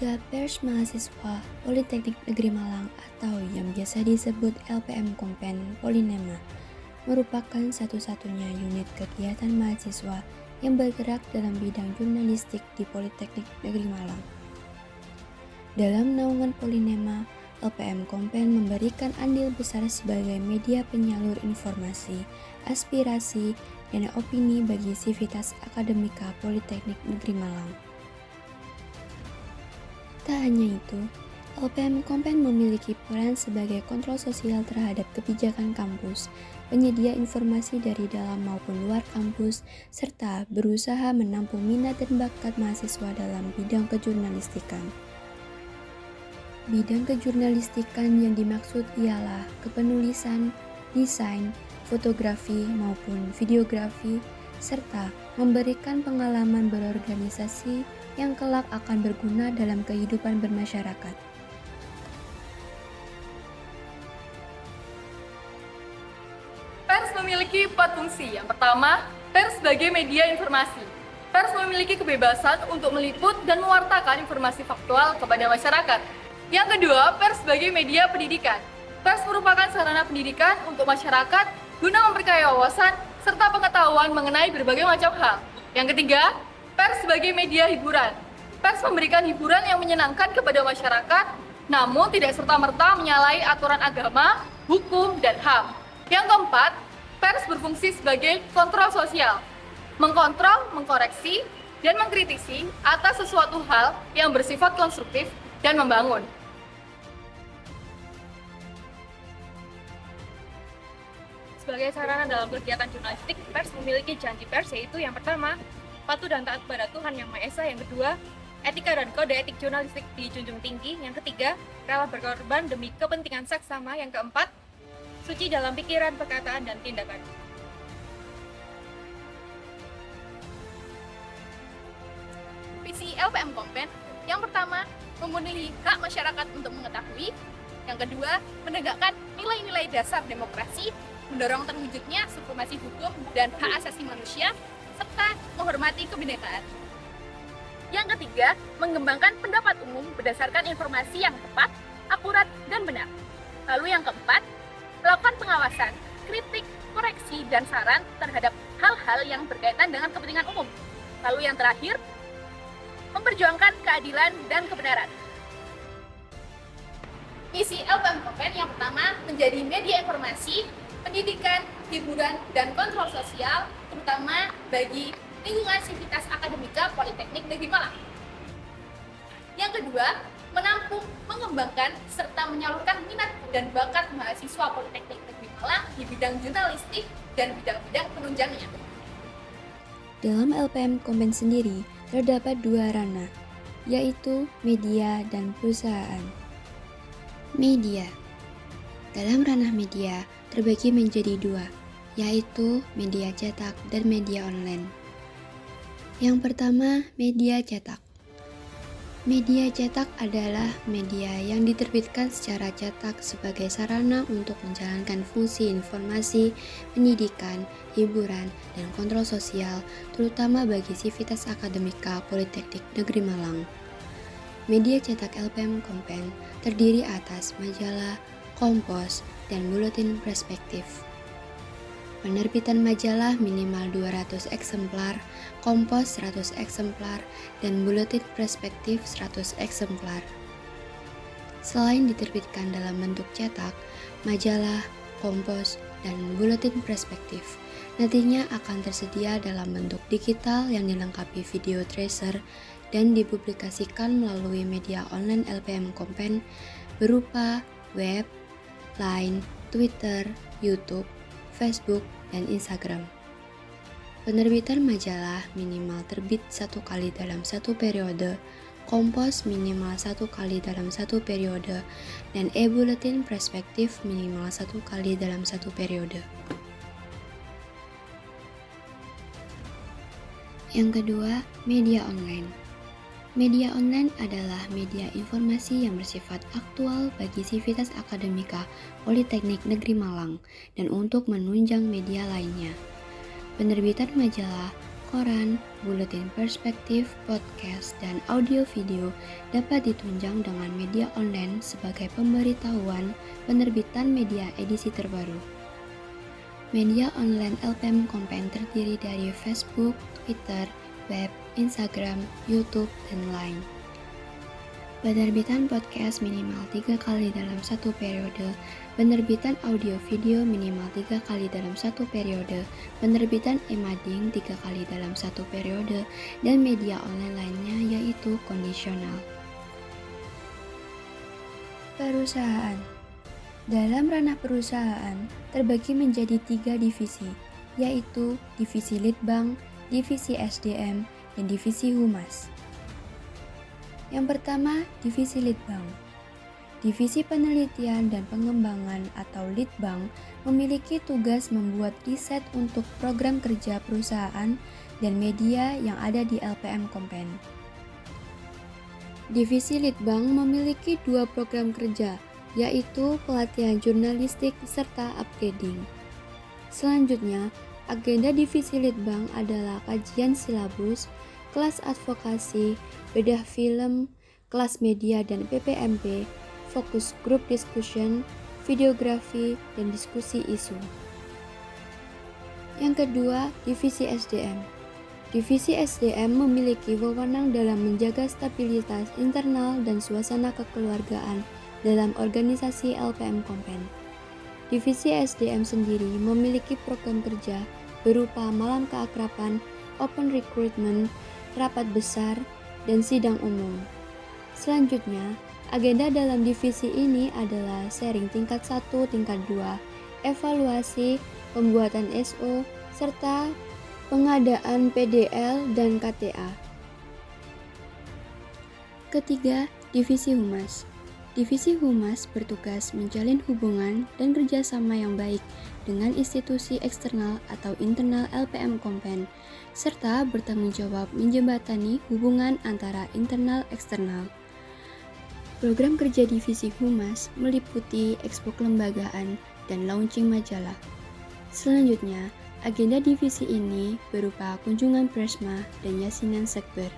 Lembaga Pers Mahasiswa Politeknik Negeri Malang atau yang biasa disebut LPM Kompen Polinema merupakan satu-satunya unit kegiatan mahasiswa yang bergerak dalam bidang jurnalistik di Politeknik Negeri Malang. Dalam naungan Polinema, LPM Kompen memberikan andil besar sebagai media penyalur informasi, aspirasi, dan opini bagi sivitas akademika Politeknik Negeri Malang. Tak hanya itu, LPM Kompen memiliki peran sebagai kontrol sosial terhadap kebijakan kampus, penyedia informasi dari dalam maupun luar kampus, serta berusaha menampung minat dan bakat mahasiswa dalam bidang kejurnalistikan. Bidang kejurnalistikan yang dimaksud ialah kepenulisan, desain, fotografi maupun videografi, serta memberikan pengalaman berorganisasi yang kelak akan berguna dalam kehidupan bermasyarakat. Pers memiliki 4 fungsi. Yang pertama, pers sebagai media informasi. Pers memiliki kebebasan untuk meliput dan mewartakan informasi faktual kepada masyarakat. Yang kedua, pers sebagai media pendidikan. Pers merupakan sarana pendidikan untuk masyarakat guna memperkaya wawasan serta pengetahuan mengenai berbagai macam hal. Yang ketiga, pers sebagai media hiburan. Pers memberikan hiburan yang menyenangkan kepada masyarakat, namun tidak serta-merta menyalahi aturan agama, hukum, dan HAM. Yang keempat, pers berfungsi sebagai kontrol sosial. Mengkontrol, mengkoreksi, dan mengkritisi atas sesuatu hal yang bersifat konstruktif dan membangun. Sebagai sarana dalam kegiatan jurnalistik, pers memiliki janji pers, yaitu yang pertama, patuh dan taat pada Tuhan Yang Maha Esa. Yang kedua, etika dan kode etik jurnalistik dijunjung tinggi. Yang ketiga, rela berkorban demi kepentingan seksama. Yang keempat, suci dalam pikiran, perkataan, dan tindakan. Visi LPM Kompen, yang pertama, memenuhi hak masyarakat untuk mengetahui. Yang kedua, menegakkan nilai-nilai dasar demokrasi, mendorong terwujudnya supremasi hukum dan hak asasi manusia, serta menghormati kebinekaan. Yang ketiga, mengembangkan pendapat umum berdasarkan informasi yang tepat, akurat, dan benar. Lalu yang keempat, melakukan pengawasan, kritik, koreksi, dan saran terhadap hal-hal yang berkaitan dengan kepentingan umum. Lalu yang terakhir, memperjuangkan keadilan dan kebenaran. Misi LPM Kompen yang pertama, menjadi media informasi, pendidikan, hiburan, dan kontrol sosial, terutama bagi lingkungan sivitas akademika Politeknik Negeri Malang. Yang kedua, menampung, mengembangkan, serta menyalurkan minat dan bakat mahasiswa Politeknik Negeri Malang di bidang jurnalistik dan bidang-bidang penunjangnya. Dalam LPM Kompen sendiri, terdapat dua ranah, yaitu media dan perusahaan. Media. Dalam ranah media, terbagi menjadi dua, yaitu media cetak dan media online. Yang pertama, media cetak. Media cetak adalah media yang diterbitkan secara cetak sebagai sarana untuk menjalankan fungsi informasi, pendidikan, hiburan, dan kontrol sosial, terutama bagi sivitas akademika Politeknik Negeri Malang. Media cetak LPM Kompen terdiri atas majalah, Kompos, dan buletin perspektif. Penerbitan majalah minimal 200 eksemplar, Kompos 100 eksemplar, dan buletin perspektif 100 eksemplar. Selain diterbitkan dalam bentuk cetak, majalah, Kompos, dan buletin perspektif nantinya akan tersedia dalam bentuk digital yang dilengkapi video tracer dan dipublikasikan melalui media online LPM Kompen berupa web, Line, Twitter, YouTube, Facebook, dan Instagram. Penerbitan majalah minimal terbit 1 kali dalam 1 periode, Kompos minimal 1 kali dalam 1 periode, dan e-buletin perspektif minimal 1 kali dalam 1 periode. Yang kedua, media online. Media online adalah media informasi yang bersifat aktual bagi sivitas akademika Politeknik Negeri Malang dan untuk menunjang media lainnya. Penerbitan majalah, koran, buletin perspektif, podcast, dan audio video dapat ditunjang dengan media online sebagai pemberitahuan penerbitan media edisi terbaru. Media online LPM Kompen terdiri dari Facebook, Twitter, web, Instagram, YouTube, dan lain. Penerbitan podcast minimal 3 kali dalam satu periode, penerbitan audio video minimal 3 kali dalam satu periode, penerbitan e-mading 3 kali dalam satu periode, dan media online lainnya yaitu kondisional. Perusahaan. Dalam ranah perusahaan terbagi menjadi 3 divisi, yaitu divisi Litbang, divisi SDM, dan divisi Humas. Yang pertama, divisi Litbang. Divisi Penelitian dan Pengembangan atau Litbang memiliki tugas membuat riset untuk program kerja perusahaan dan media yang ada di LPM Kompen. Divisi Litbang memiliki 2 program kerja, yaitu pelatihan jurnalistik serta upgrading. Selanjutnya, agenda divisi Litbang adalah kajian silabus, kelas advokasi, bedah film, kelas media dan PPMP, fokus group discussion, videografi, dan diskusi isu. Yang kedua, divisi SDM. Divisi SDM memiliki wewenang dalam menjaga stabilitas internal dan suasana kekeluargaan dalam organisasi LPM Kompen. Divisi SDM sendiri memiliki program kerja berupa malam keakraban, open recruitment, rapat besar, dan sidang umum. Selanjutnya, agenda dalam divisi ini adalah sharing tingkat 1, tingkat 2, evaluasi, pembuatan SO, serta pengadaan PDL dan KTA. Ketiga, divisi Humas. Divisi Humas bertugas menjalin hubungan dan kerjasama yang baik dengan institusi eksternal atau internal LPM Kompen, serta bertanggung jawab menjembatani hubungan antara internal eksternal. Program kerja divisi Humas meliputi ekspo kelembagaan dan launching majalah. Selanjutnya, agenda divisi ini berupa kunjungan Presma dan yasinan sekber.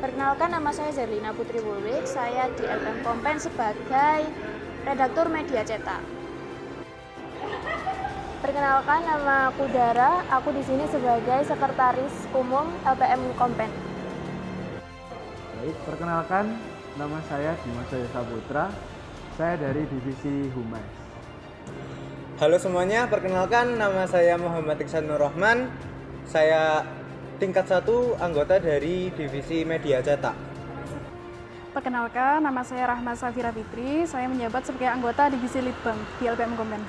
Perkenalkan, nama saya Zerlina Putri Bulwik. Saya di LPM Kompen sebagai redaktur media cetak. Perkenalkan, nama aku Dara. Aku di sini sebagai sekretaris umum LPM Kompen. Baik, perkenalkan, nama saya Dimas Jaya Saputra. Saya dari divisi Humas. Halo semuanya, perkenalkan nama saya Muhammad Iksan Nur Rahman. Saya tingkat 1 anggota dari divisi media cetak. Perkenalkan, nama saya Rahma Safira Fitri. Saya menjabat sebagai anggota divisi Litbang di LPM Kompen.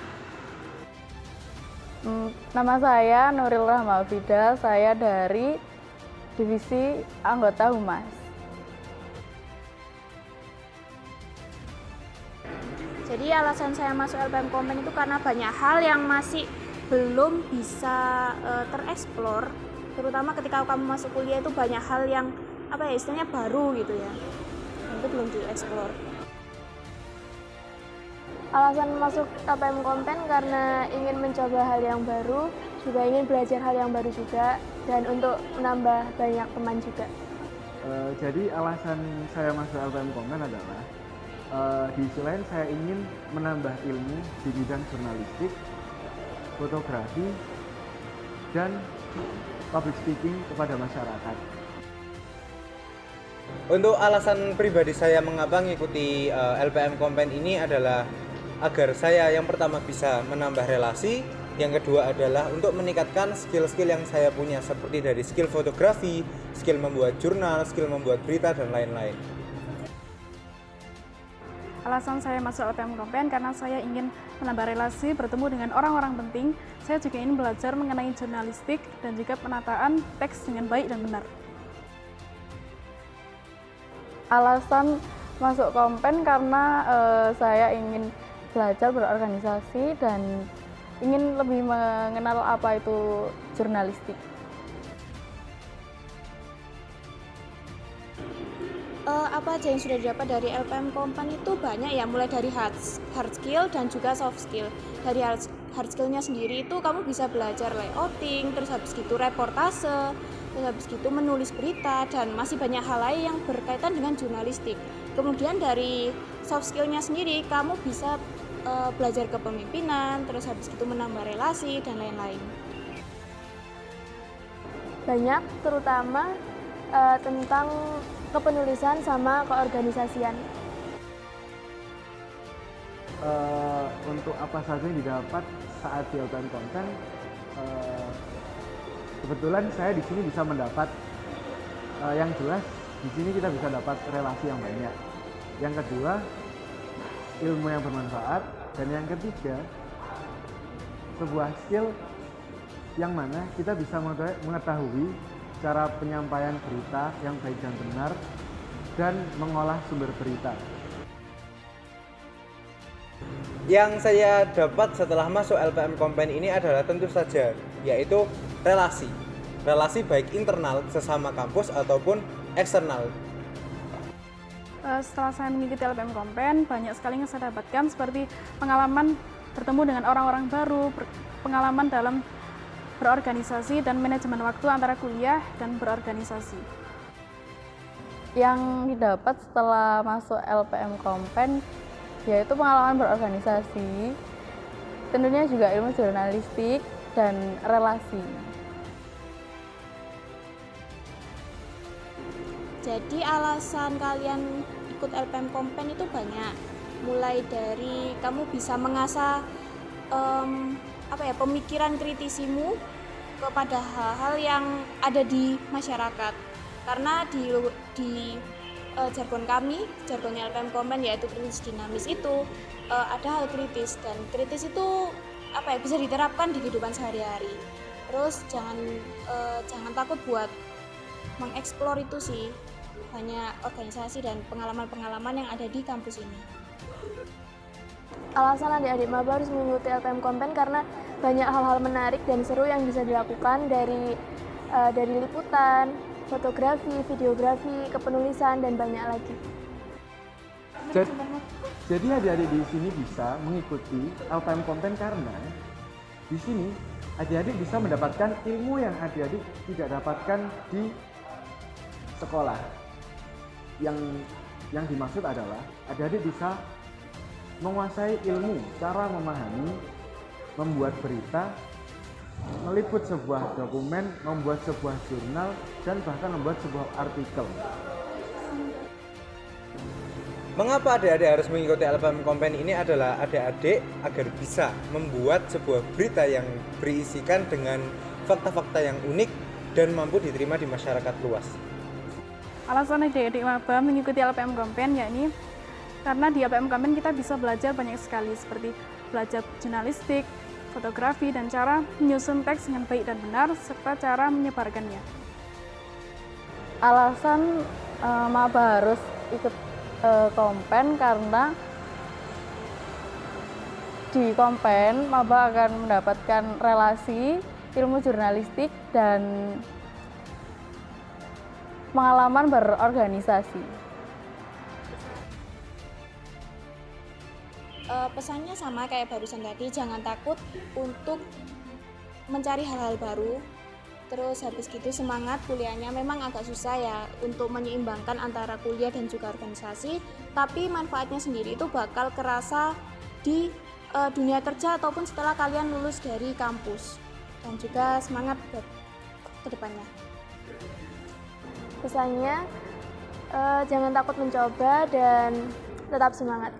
Nama saya Nuril Rahmafida. Saya dari divisi anggota Humas. Jadi alasan saya masuk LPM Kompen itu karena banyak hal yang masih belum bisa tereksplor. Terutama ketika kamu masuk kuliah itu banyak hal yang istilahnya baru gitu ya, itu belum dieksplor. Alasan masuk LPM Kompen karena ingin mencoba hal yang baru, juga ingin belajar hal yang baru juga, dan untuk menambah banyak teman juga. Jadi alasan saya masuk LPM Kompen adalah di sisi lain saya ingin menambah ilmu di bidang jurnalistik, fotografi, dan public speaking kepada masyarakat. Untuk alasan pribadi saya mengapa mengikuti LPM Kompen ini adalah agar saya yang pertama bisa menambah relasi, yang kedua adalah untuk meningkatkan skill-skill yang saya punya seperti dari skill fotografi, skill membuat jurnal, skill membuat berita, dan lain-lain. Alasan saya masuk LPM Kompen karena saya ingin menambah relasi, bertemu dengan orang-orang penting. Saya juga ingin belajar mengenai jurnalistik dan juga penataan teks dengan baik dan benar. Alasan masuk Kompen karena saya ingin belajar berorganisasi dan ingin lebih mengenal apa itu jurnalistik. Apa aja yang sudah didapat dari LPM Kompen itu banyak ya, mulai dari hard skill dan juga soft skill. Dari hard skillnya sendiri itu kamu bisa belajar layouting, terus habis gitu reportase, terus habis gitu menulis berita, dan masih banyak hal lain yang berkaitan dengan jurnalistik. Kemudian dari soft skillnya sendiri kamu bisa belajar kepemimpinan, terus habis itu menambah relasi dan lain-lain. Banyak, terutama tentang kepenulisan sama keorganisasian. Untuk apa saja yang didapat saat di LPM Kompen, kebetulan saya di sini bisa mendapat yang jelas di sini kita bisa dapat relasi yang banyak. Yang kedua, ilmu yang bermanfaat, dan yang ketiga, sebuah skill yang mana kita bisa mengetahui cara penyampaian berita yang baik dan benar dan mengolah sumber berita. Yang saya dapat setelah masuk LPM Kompen ini adalah tentu saja yaitu relasi. Relasi baik internal sesama kampus ataupun eksternal. Setelah saya mengikuti LPM Kompen, banyak sekali yang saya dapatkan seperti pengalaman bertemu dengan orang-orang baru, pengalaman dalam berorganisasi dan manajemen waktu antara kuliah dan berorganisasi. Yang didapat setelah masuk LPM Kompen yaitu pengalaman berorganisasi, tentunya juga ilmu jurnalistik dan relasi. Jadi alasan kalian ikut LPM Kompen itu banyak, mulai dari kamu bisa mengasah pemikiran kritisimu kepada hal-hal yang ada di masyarakat. Karena di jargon kami, jargonnya LPM Kompen yaitu kritis dinamis itu ada hal kritis, dan kritis itu bisa diterapkan di kehidupan sehari-hari. Terus jangan takut buat mengeksplor itu sih, banyak organisasi dan pengalaman-pengalaman yang ada di kampus ini. Alasan adik-adik maba harus mengikuti LPM Kompen karena banyak hal-hal menarik dan seru yang bisa dilakukan dari liputan, fotografi, videografi, kepenulisan, dan banyak lagi. Jadi adik-adik di sini bisa mengikuti LPM Kompen karena di sini adik-adik bisa mendapatkan ilmu yang adik-adik tidak dapatkan di sekolah. Yang dimaksud adalah adik-adik bisa menguasai ilmu cara memahami, membuat berita, meliput sebuah dokumen, membuat sebuah jurnal, dan bahkan membuat sebuah artikel. Mengapa adik-adik harus mengikuti LPM Kompen ini adalah adik-adik agar bisa membuat sebuah berita yang berisikan dengan fakta-fakta yang unik dan mampu diterima di masyarakat luas. Alasan adik-adik maba mengikuti LPM Kompen yakni karena di LPM Kompen kita bisa belajar banyak sekali, seperti belajar jurnalistik, fotografi, dan cara menyusun teks dengan baik dan benar, serta cara menyebarkannya. Alasan maba harus ikut Kompen karena di Kompen maba akan mendapatkan relasi, ilmu jurnalistik, dan pengalaman berorganisasi. Pesannya sama kayak barusan tadi, jangan takut untuk mencari hal-hal baru. Terus habis gitu semangat kuliahnya, memang agak susah ya untuk menyeimbangkan antara kuliah dan juga organisasi, tapi manfaatnya sendiri itu bakal kerasa di dunia kerja ataupun setelah kalian lulus dari kampus. Dan juga semangat buat kedepannya. Pesannya, jangan takut mencoba dan tetap semangat.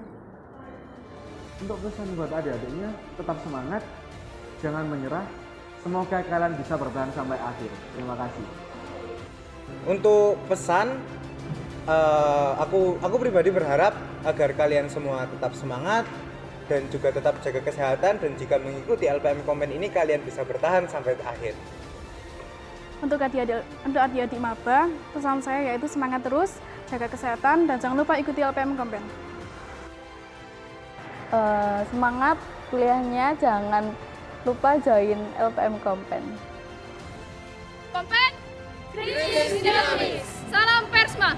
Untuk pesan buat adik-adiknya, tetap semangat, jangan menyerah. Semoga kalian bisa bertahan sampai akhir. Terima kasih. Untuk pesan, aku pribadi berharap agar kalian semua tetap semangat dan juga tetap jaga kesehatan, dan jika mengikuti LPM Kompen ini kalian bisa bertahan sampai akhir. Untuk adik-adik maba, pesan saya yaitu semangat terus, jaga kesehatan, dan jangan lupa ikuti LPM Kompen. Semangat kuliahnya, jangan lupa join LPM Kompen. Kompen, kritis dinamis. Salam Persma.